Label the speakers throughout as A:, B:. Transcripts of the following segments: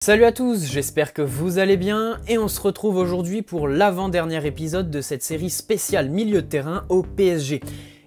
A: Salut à tous, j'espère que vous allez bien et on se retrouve aujourd'hui pour l'avant-dernier épisode de cette série spéciale milieu de terrain au PSG.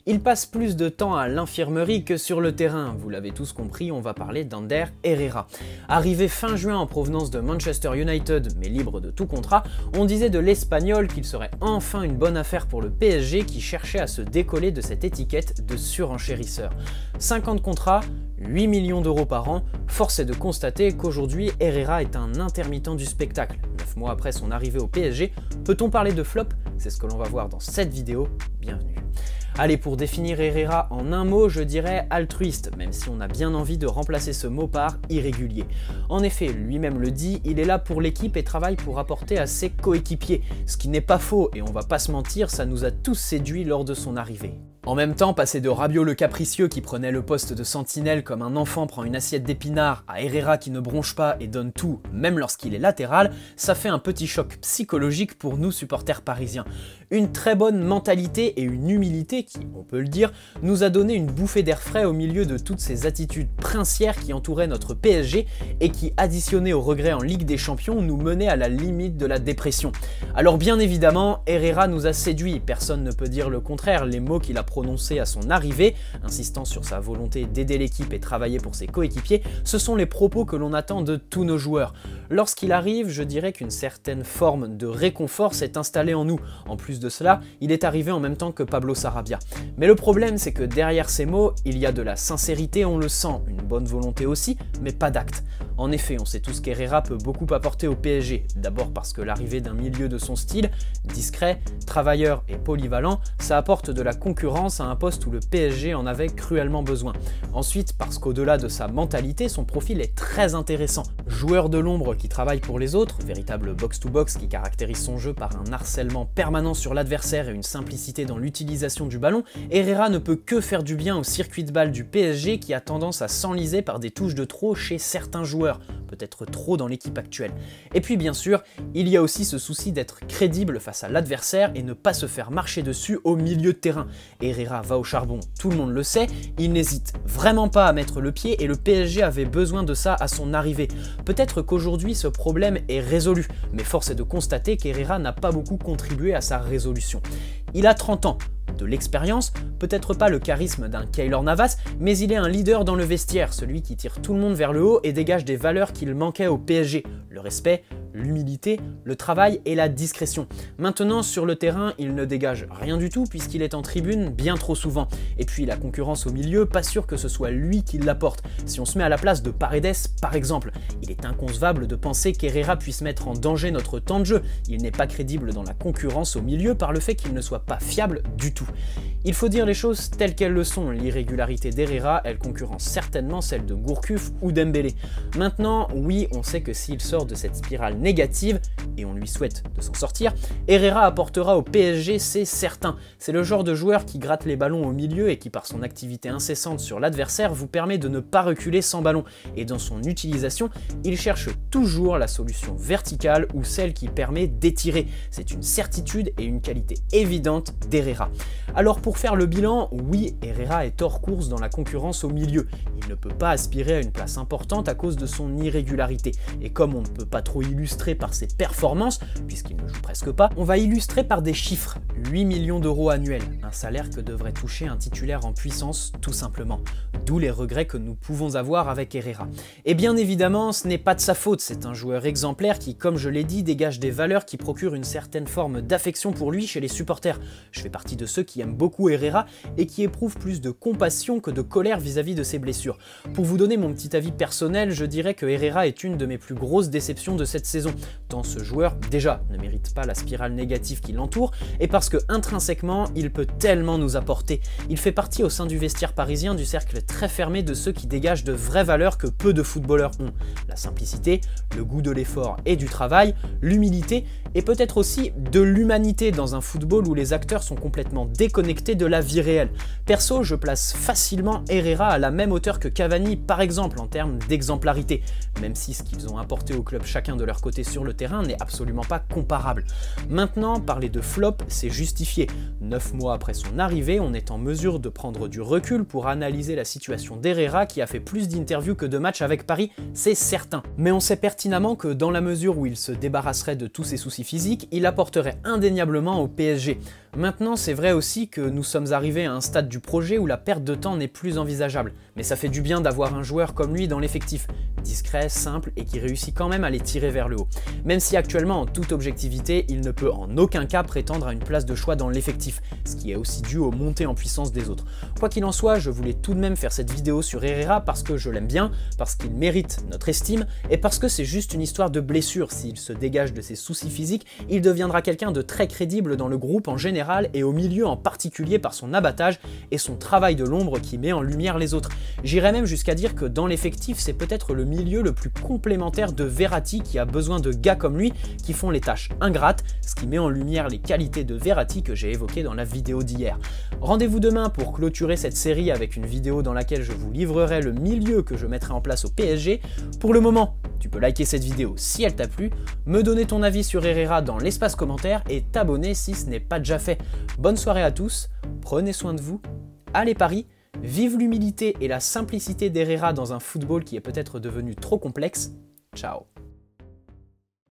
A: Il passe plus de temps à l'infirmerie que sur le terrain, vous l'avez tous compris, on va parler d'Ander Herrera. Arrivé fin juin en provenance de Manchester United, mais libre de tout contrat, on disait de l'Espagnol qu'il serait enfin une bonne affaire pour le PSG qui cherchait à se décoller de cette étiquette de surenchérisseur. 5 ans de contrat, 8 millions d'euros par an, force est de constater qu'aujourd'hui Herrera est un intermittent du spectacle. 9 mois après son arrivée au PSG, peut-on parler de flop? C'est ce que l'on va voir dans cette vidéo, bienvenue. Allez, pour définir Herrera en un mot, je dirais altruiste, même si on a bien envie de remplacer ce mot par irrégulier. En effet, lui-même le dit, il est là pour l'équipe et travaille pour apporter à ses coéquipiers, ce qui n'est pas faux, et on va pas se mentir, ça nous a tous séduits lors de son arrivée. En même temps, passer de Rabiot le capricieux qui prenait le poste de sentinelle comme un enfant prend une assiette d'épinards à Herrera qui ne bronche pas et donne tout, même lorsqu'il est latéral, ça fait un petit choc psychologique pour nous supporters parisiens. Une très bonne mentalité et une humilité qui, on peut le dire, nous a donné une bouffée d'air frais au milieu de toutes ces attitudes princières qui entouraient notre PSG et qui, additionnées au regret en Ligue des Champions, nous menaient à la limite de la dépression. Alors bien évidemment, Herrera nous a séduits, personne ne peut dire le contraire, les mots qu'il a prononcé à son arrivée, insistant sur sa volonté d'aider l'équipe et travailler pour ses coéquipiers, ce sont les propos que l'on attend de tous nos joueurs. Lorsqu'il arrive, je dirais qu'une certaine forme de réconfort s'est installée en nous. En plus de cela, il est arrivé en même temps que Pablo Sarabia. Mais le problème, c'est que derrière ces mots, il y a de la sincérité, on le sent, une bonne volonté aussi, mais pas d'acte. En effet, on sait tous qu'Herrera peut beaucoup apporter au PSG, d'abord parce que l'arrivée d'un milieu de son style, discret, travailleur et polyvalent, ça apporte de la concurrence à un poste où le PSG en avait cruellement besoin. Ensuite, parce qu'au-delà de sa mentalité, son profil est très intéressant. Joueur de l'ombre qui travaille pour les autres, véritable box-to-box qui caractérise son jeu par un harcèlement permanent sur l'adversaire et une simplicité dans l'utilisation du ballon, Herrera ne peut que faire du bien au circuit de balle du PSG qui a tendance à s'enliser par des touches de trop chez certains joueurs, peut-être trop dans l'équipe actuelle. Et puis bien sûr, il y a aussi ce souci d'être crédible face à l'adversaire et ne pas se faire marcher dessus au milieu de terrain. Herrera va au charbon, tout le monde le sait, il n'hésite vraiment pas à mettre le pied et le PSG avait besoin de ça à son arrivée. Peut-être qu'aujourd'hui ce problème est résolu, mais force est de constater qu'Herrera n'a pas beaucoup contribué à sa résolution. Il a 30 ans, de l'expérience, peut-être pas le charisme d'un Keylor Navas, mais il est un leader dans le vestiaire, celui qui tire tout le monde vers le haut et dégage des valeurs qu'il manquait au PSG, le respect, l'humilité, le travail et la discrétion. Maintenant, sur le terrain, il ne dégage rien du tout puisqu'il est en tribune bien trop souvent. Et puis la concurrence au milieu, pas sûr que ce soit lui qui l'apporte. Si on se met à la place de Paredes, par exemple, il est inconcevable de penser qu'Herrera puisse mettre en danger notre temps de jeu. Il n'est pas crédible dans la concurrence au milieu par le fait qu'il ne soit pas fiable du tout. Il faut dire les choses telles qu'elles le sont, l'irrégularité d'Herrera, elle concurrence certainement celle de Gourcuff ou Dembélé. Maintenant, oui, on sait que s'il sort de cette spirale négative, et on lui souhaite de s'en sortir, Herrera apportera au PSG, c'est certain. C'est le genre de joueur qui gratte les ballons au milieu et qui par son activité incessante sur l'adversaire vous permet de ne pas reculer sans ballon. Et dans son utilisation, il cherche toujours la solution verticale ou celle qui permet d'étirer. C'est une certitude et une qualité évidente d'Herrera. Alors pour faire le bilan, oui, Herrera est hors course dans la concurrence au milieu. Il ne peut pas aspirer à une place importante à cause de son irrégularité. Et comme on ne peut pas trop illustrer par ses performances, puisqu'il ne joue presque pas, on va illustrer par des chiffres. 8 millions d'euros annuels, un salaire que devrait toucher un titulaire en puissance tout simplement. D'où les regrets que nous pouvons avoir avec Herrera. Et bien évidemment, ce n'est pas de sa faute, c'est un joueur exemplaire qui, comme je l'ai dit, dégage des valeurs qui procurent une certaine forme d'affection pour lui chez les supporters. Je fais partie de ceux qui aiment beaucoup Herrera et qui éprouvent plus de compassion que de colère vis-à-vis de ses blessures. Pour vous donner mon petit avis personnel, je dirais que Herrera est une de mes plus grosses déceptions de cette saison, tant ce joueur, déjà, ne mérite pas la spirale négative qui l'entoure, et parce que intrinsèquement, il peut tellement nous apporter. Il fait partie au sein du vestiaire parisien du cercle très fermé de ceux qui dégagent de vraies valeurs que peu de footballeurs ont. La simplicité, le goût de l'effort et du travail, l'humilité, et peut-être aussi de l'humanité dans un football où les acteurs sont complètement déconnectés de la vie réelle. Perso, je place facilement Herrera à la même hauteur que Cavani par exemple en termes d'exemplarité, même si ce qu'ils ont apporté au club chacun de leur côté côté sur le terrain n'est absolument pas comparable. Maintenant, parler de flop, c'est justifié. 9 mois après son arrivée, on est en mesure de prendre du recul pour analyser la situation d'Herrera qui a fait plus d'interviews que de matchs avec Paris, c'est certain. Mais on sait pertinemment que dans la mesure où il se débarrasserait de tous ses soucis physiques, il apporterait indéniablement au PSG. Maintenant, c'est vrai aussi que nous sommes arrivés à un stade du projet où la perte de temps n'est plus envisageable. Mais ça fait du bien d'avoir un joueur comme lui dans l'effectif. Discret, simple et qui réussit quand même à les tirer vers le haut. Même si actuellement, en toute objectivité, il ne peut en aucun cas prétendre à une place de choix dans l'effectif, ce qui est aussi dû aux montées en puissance des autres. Quoi qu'il en soit, je voulais tout de même faire cette vidéo sur Herrera parce que je l'aime bien, parce qu'il mérite notre estime et parce que c'est juste une histoire de blessure. S'il se dégage de ses soucis physiques, il deviendra quelqu'un de très crédible dans le groupe en général et au milieu en particulier par son abattage et son travail de l'ombre qui met en lumière les autres. J'irais même jusqu'à dire que dans l'effectif, c'est peut-être le milieu le plus complémentaire de Verratti qui a besoin de gars comme lui qui font les tâches ingrates, ce qui met en lumière les qualités de Verratti que j'ai évoquées dans la vidéo d'hier. Rendez-vous demain pour clôturer cette série avec une vidéo dans laquelle je vous livrerai le milieu que je mettrai en place au PSG. Pour le moment, tu peux liker cette vidéo si elle t'a plu, me donner ton avis sur Herrera dans l'espace commentaire et t'abonner si ce n'est pas déjà fait. Bonne soirée à tous, prenez soin de vous, allez Paris, vive l'humilité et la simplicité d'Herrera dans un football qui est peut-être devenu trop complexe. Ciao.